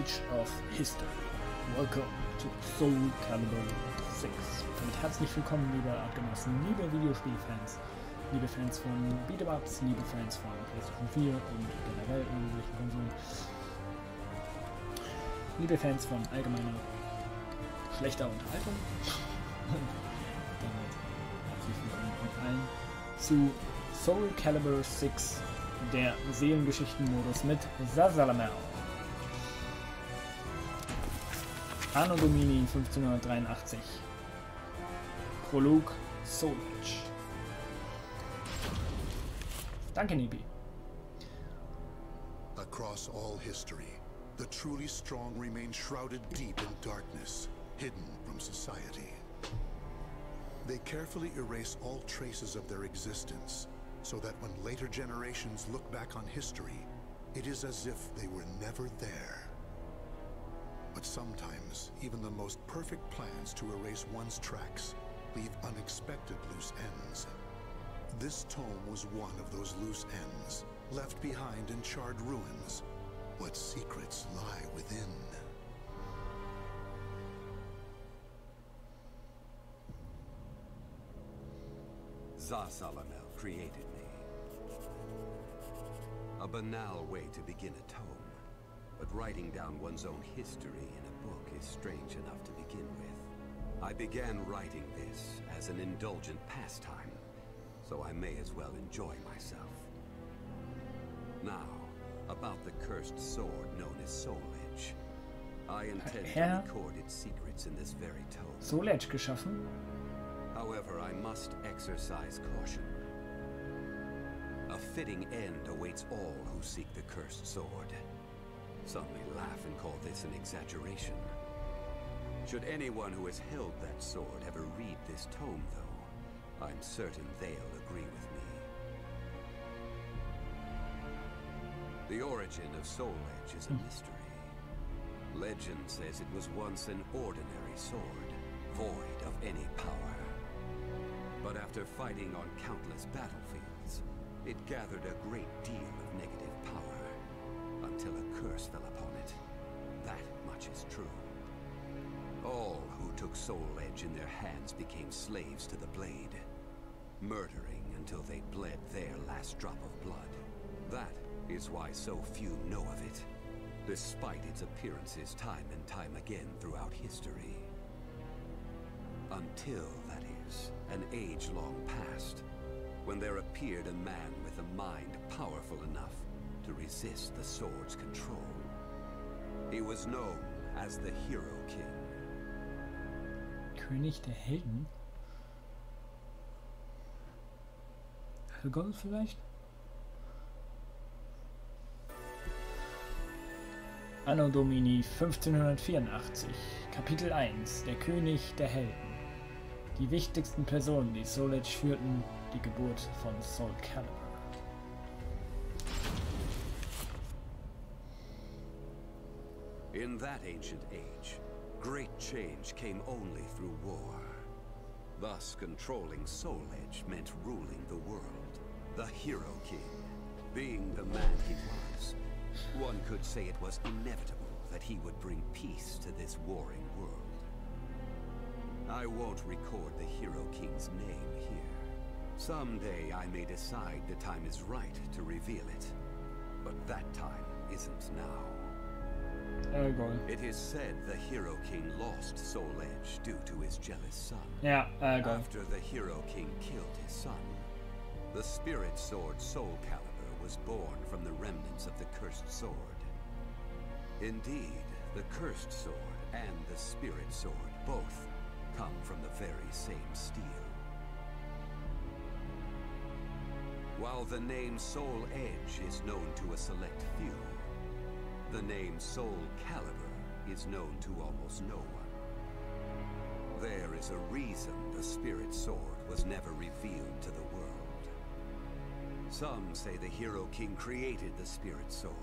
Age of History. Welcome to Soul Calibur 6. Damit herzlich willkommen, liebe Artgenossen, liebe Videospielfans, liebe Fans von Beat'em-Ups, liebe Fans von PS4 und generell irgendwelchen Konsolen, liebe Fans von allgemeiner schlechter Unterhaltung und damit herzlich willkommen mit allen zu Soul Calibur 6, der Seelengeschichten-Modus mit Zasalamel. Anno Domini 1583. Prolog Soul Edge. Danke, Nibi. Across all history, the truly strong remain shrouded deep in darkness, hidden from society. They carefully erase all traces of their existence, so that when later generations look back on history, it is as if they were never there. But sometimes, even the most perfect plans to erase one's tracks leave unexpected loose ends. This tome was one of those loose ends, left behind in charred ruins. What secrets lie within? Zasalamel created me. A banal way to begin a tome. But writing down one's own history in a book is strange enough to begin with. I began writing this as an indulgent pastime, so I may as well enjoy myself. Now, about the cursed sword known as Soul Edge. I intend to record its secrets in this very tome. Soul Edge geschaffen? However, I must exercise caution. A fitting end awaits all who seek the cursed sword. Some may laugh and call this an exaggeration. Should anyone who has held that sword ever read this tome, though, I'm certain they'll agree with me. The origin of Soul Edge is a mystery. Legend says it was once an ordinary sword, void of any power. But after fighting on countless battlefields, it gathered a great deal of negative power. Until a curse fell upon it. That much is true. All who took Soul Edge in their hands became slaves to the blade, murdering until they bled their last drop of blood. That is why so few know of it, despite its appearances time and time again throughout history. Until, that is, an age long past, when there appeared a man with a mind powerful enough to resist the sword's control. He was known as the Hero King. König der Helden? Helgon vielleicht? Anno Domini 1584. Kapitel 1. Der König der Helden. Die wichtigsten Personen, die Soul Edge führten, die Geburt von Soul Calibur. In that ancient age, great change came only through war. Thus, controlling Soul Edge meant ruling the world. The Hero King, being the man he was, one could say it was inevitable that he would bring peace to this warring world. I won't record the Hero King's name here. Someday I may decide the time is right to reveal it, but that time isn't now. It is said the Hero King lost Soul Edge due to his jealous son. Yeah, After the Hero King killed his son, the spirit sword Soul Calibur was born from the remnants of the cursed sword. Indeed, the cursed sword and the spirit sword both come from the very same steel. While the name Soul Edge is known to a select few, the name Soul Calibur is known to almost no one. There is a reason the spirit sword was never revealed to the world. Some say the Hero King created the spirit sword,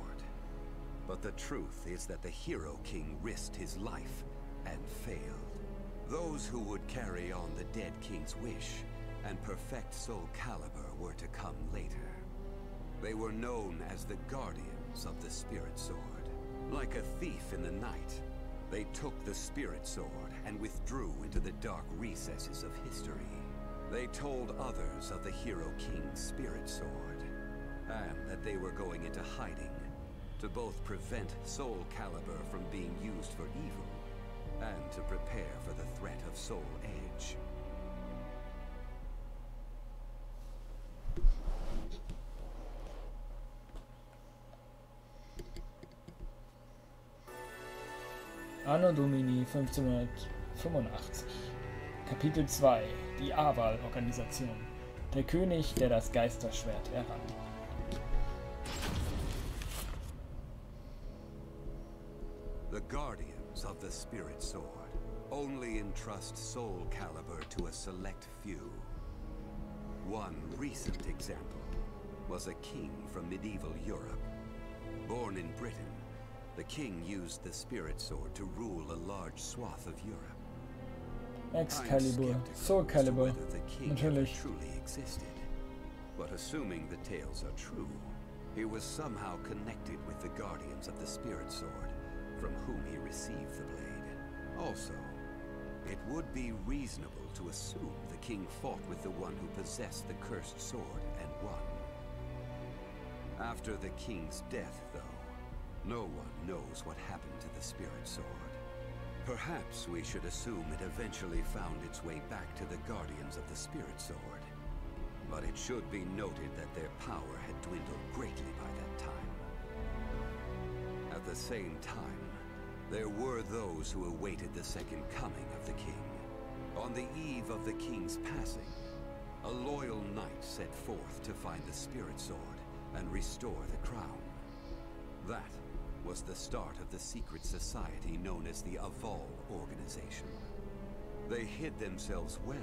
but the truth is that the Hero King risked his life and failed. Those who would carry on the dead king's wish and perfect Soul Calibur were to come later. They were known as the Guardians of the Spirit Sword, Like a thief in the night, they took the spirit sword and withdrew into the dark recesses of history. They told others of the hero king's spirit sword, and that they were going into hiding to both prevent Soul Calibur from being used for evil, and to prepare for the threat of Soul Edge. Anno Domini 1585. Kapitel 2. Die A-Wahl-Organisation. Der König, der das Geisterschwert errang. The Guardians of the Spirit Sword only entrust Soul Calibur to a select few. One recent example was a king from medieval Europe. Born in Britain, the king used the Spirit Sword to rule a large swath of Europe. Calibur, Soul Calibur, natürlich. Truly existed. But assuming the tales are true, he was somehow connected with the Guardians of the Spirit Sword, from whom he received the blade. Also, it would be reasonable to assume the king fought with the one who possessed the cursed sword and won. After the king's death, though, no one knows what happened to the Spirit Sword. Perhaps we should assume it eventually found its way back to the Guardians of the Spirit Sword. But it should be noted that their power had dwindled greatly by that time. At the same time, there were those who awaited the second coming of the king. On the eve of the king's passing, a loyal knight set forth to find the Spirit Sword and restore the crown. That was the start of the secret society known as the Aval Organization. They hid themselves well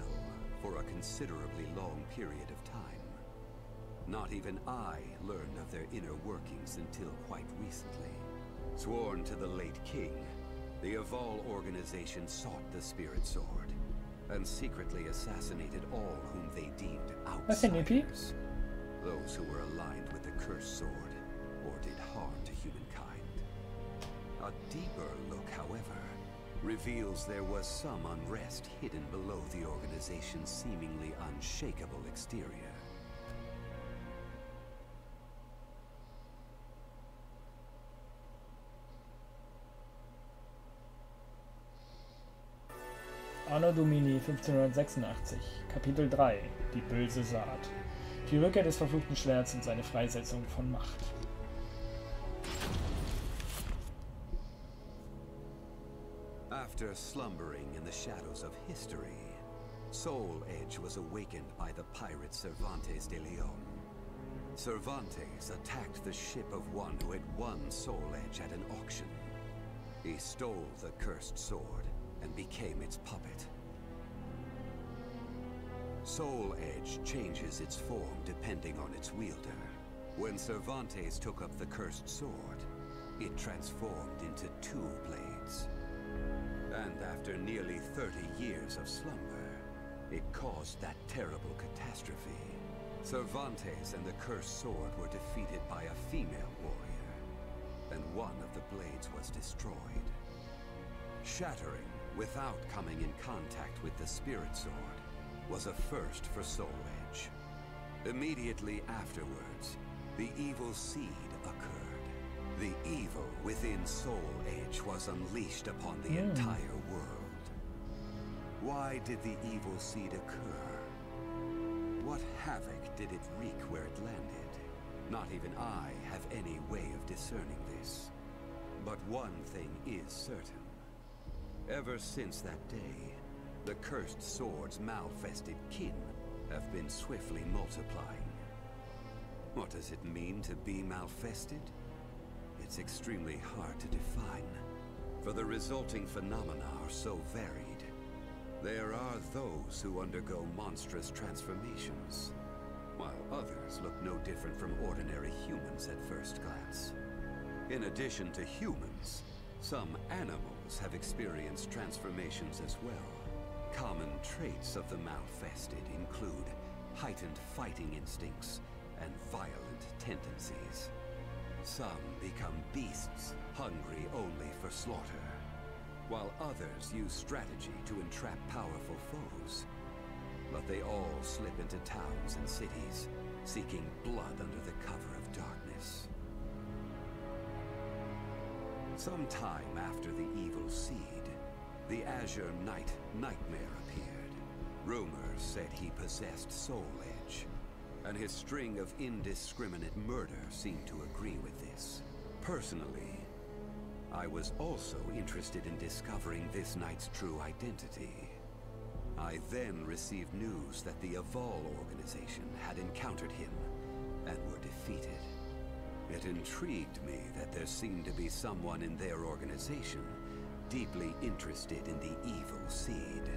for a considerably long period of time. Not even I learned of their inner workings until quite recently. Sworn to the late king, the Aval Organization sought the Spirit Sword and secretly assassinated all whom they deemed outsiders. Those who were aligned with the cursed sword or did harm to humankind. A deeper look, however, reveals there was some unrest hidden below the organization's seemingly unshakable exterior. Anno Domini 1586, Kapitel 3, die böse Saat. Die Rückkehr des verfluchten Schwerts und seine Freisetzung von Macht. After slumbering in the shadows of history, Soul Edge was awakened by the pirate Cervantes de Leon. Cervantes attacked the ship of one who had won Soul Edge at an auction. He stole the cursed sword and became its puppet. Soul Edge changes its form depending on its wielder. When Cervantes took up the cursed sword, it transformed into two blades. And after nearly 30 years of slumber, it caused that terrible catastrophe. Cervantes and the cursed sword were defeated by a female warrior, and one of the blades was destroyed. Shattering without coming in contact with the Spirit Sword was a first for Soul Edge. Immediately afterwards, the evil seed occurred. The evil within Soul Edge was unleashed upon the entire world. Why did the evil seed occur? What havoc did it wreak where it landed? Not even I have any way of discerning this. But one thing is certain. Ever since that day, the cursed sword's malfested kin have been swiftly multiplying. What does it mean to be malfested? It's extremely hard to define, for the resulting phenomena are so varied. There are those who undergo monstrous transformations, while others look no different from ordinary humans at first glance. In addition to humans, some animals have experienced transformations as well. Common traits of the malfested include heightened fighting instincts and violent tendencies. Some become beasts, hungry only for slaughter, while others use strategy to entrap powerful foes. But they all slip into towns and cities, seeking blood under the cover of darkness. Sometime after the evil seed, the Azure Knight Nightmare appeared. Rumors said he possessed Soul Edge, and his string of indiscriminate murder seemed to agree with this. Personally, I was also interested in discovering this knight's true identity. I then received news that the Aval organization had encountered him and were defeated. It intrigued me that there seemed to be someone in their organization deeply interested in the evil seed.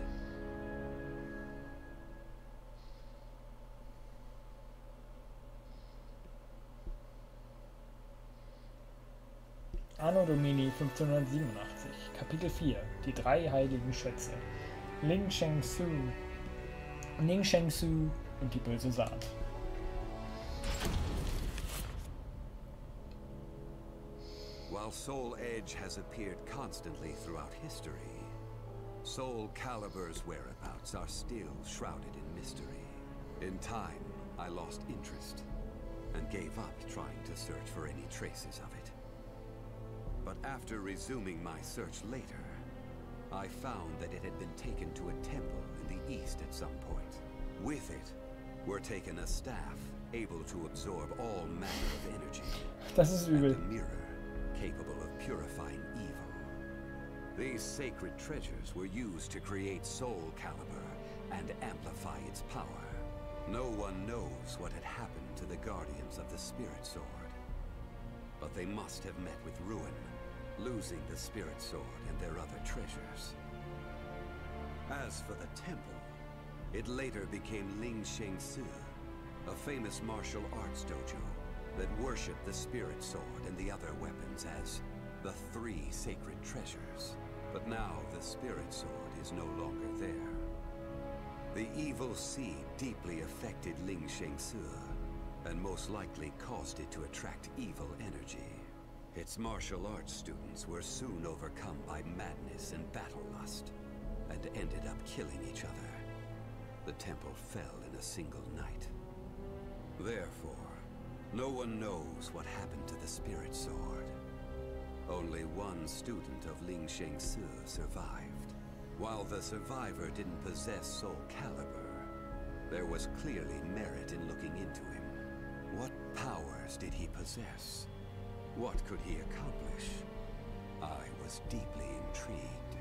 Anno Domini 1587, Kapitel 4, die drei heiligen Schätze, Ling Shengsu und die böse Saat. While Soul Edge has appeared constantly throughout history, Soul Calibur's whereabouts are still shrouded in mystery. In time, I lost interest and gave up trying to search for any traces of it. But after resuming my search later, I found that it had been taken to a temple in the east at some point. With it were taken a staff able to absorb all manner of energy, Das ist übel. and a mirror capable of purifying evil. These sacred treasures were used to create Soul Calibur and amplify its power. No one knows what had happened to the guardians of the Spirit Sword, but they must have met with ruin, losing the Spirit Sword and their other treasures. As for the temple, it later became Ling Shengsu, a famous martial arts dojo that worshipped the Spirit Sword and the other weapons as the three sacred treasures. But now the Spirit Sword is no longer there. The evil seed deeply affected Ling Shengsu, and most likely caused it to attract evil energy. Its martial arts students were soon overcome by madness and battle lust, and ended up killing each other. The temple fell in a single night. Therefore, no one knows what happened to the Spirit Sword. Only one student of Ling Shengsu survived. While the survivor didn't possess Soul Calibur, there was clearly merit in looking into him. What powers did he possess? What could he accomplish? I was deeply intrigued.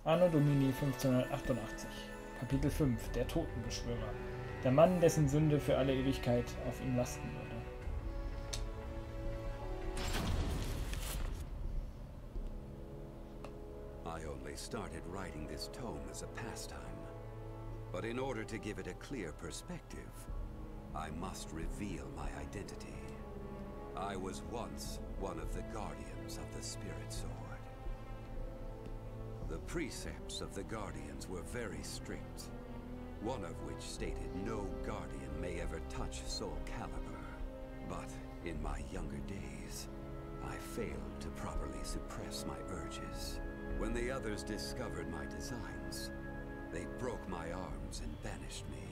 Anno Domini 1588, Kapitel 5, der Totenbeschwörer, der Mann, dessen Sünde für alle Ewigkeit auf ihm lasten würde. I only started writing this tome as a pastime, but in order to give it a clear perspective, I must reveal my identity. I was once one of the guardians of the Spirit Sword. The precepts of the Guardians were very strict, one of which stated no Guardian may ever touch Soul Calibur. But in my younger days, I failed to properly suppress my urges. When the others discovered my designs, they broke my arms and banished me.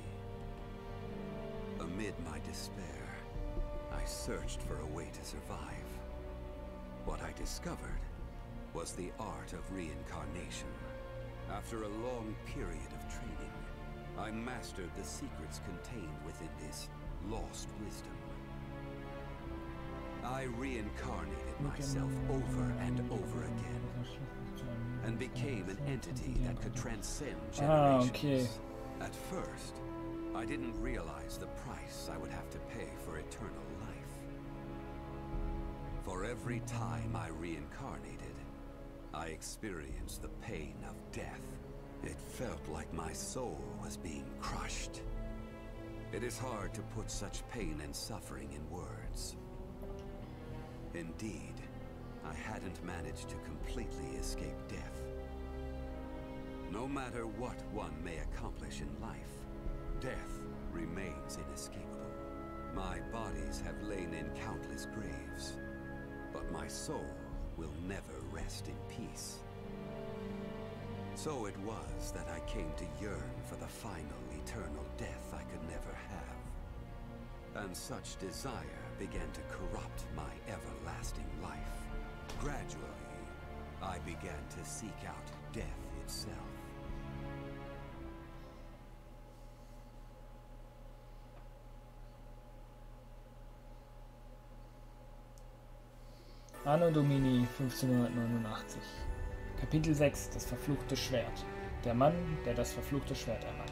Amid my despair, I searched for a way to survive. What I discovered was the art of reincarnation. After a long period of training, I mastered the secrets contained within this lost wisdom. I reincarnated myself over and over again, and became an entity that could transcend generations. Okay. At first, I didn't realize the price I would have to pay for eternal life. For every time I reincarnated, I experienced the pain of death. It felt like my soul was being crushed. It is hard to put such pain and suffering in words. Indeed, I hadn't managed to completely escape death. No matter what one may accomplish in life, death remains inescapable. My bodies have lain in countless graves, but my soul will never rest in peace. So it was that I came to yearn for the final eternal death I could never have. And such desire began to corrupt my everlasting life. Gradually, I began to seek out death itself. Anno Domini 1589. Kapitel 6. Das verfluchte Schwert. Der Mann, der das verfluchte Schwert errang.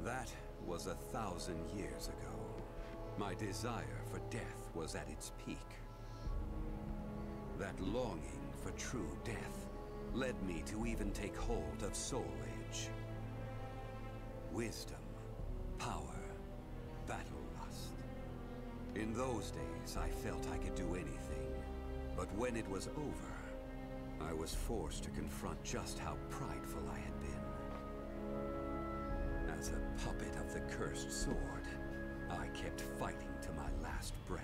That was 1,000 years ago. My desire for death was at its peak. That longing for true death led me to even take hold of soul edge. Wisdom, power, battle lust. In those days, I felt I could do anything. But when it was over, I was forced to confront just how prideful I had been. As a puppet of the cursed sword, I kept fighting to my last breath.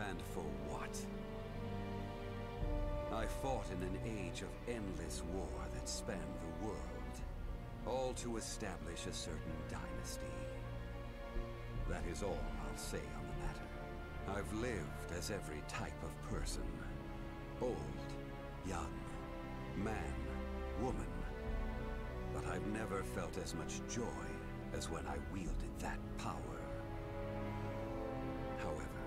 And for what? I fought in an age of endless war that spanned the world, all to establish a certain dynasty. That is all I'll say on the matter. I've lived as every type of person. Old, young, man, woman. But I've never felt as much joy as when I wielded that power. However,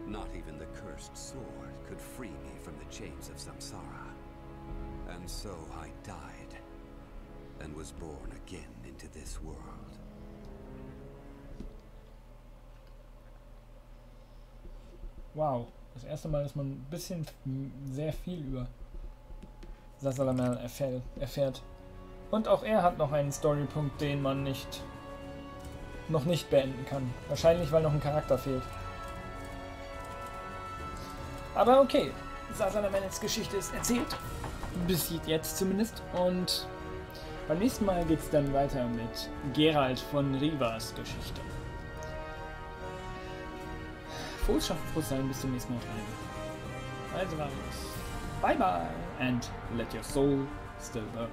not even the cursed sword could free me from the chains of samsara. And so I died, and was born again into this world. Wow, das erste Mal, dass man ein bisschen, sehr viel über Zasalamel erfährt. Und auch er hat noch einen Storypunkt, den man noch nicht beenden kann. Wahrscheinlich, weil noch ein Charakter fehlt. Aber okay, Zasalamels Geschichte ist erzählt. Bis jetzt zumindest. Und beim nächsten Mal geht es dann weiter mit Geralt von Rivas Geschichte. Frohes Schaffen, frohes Sein, bis zum nächsten Mal. Also war es. Bye bye and let your soul still burn.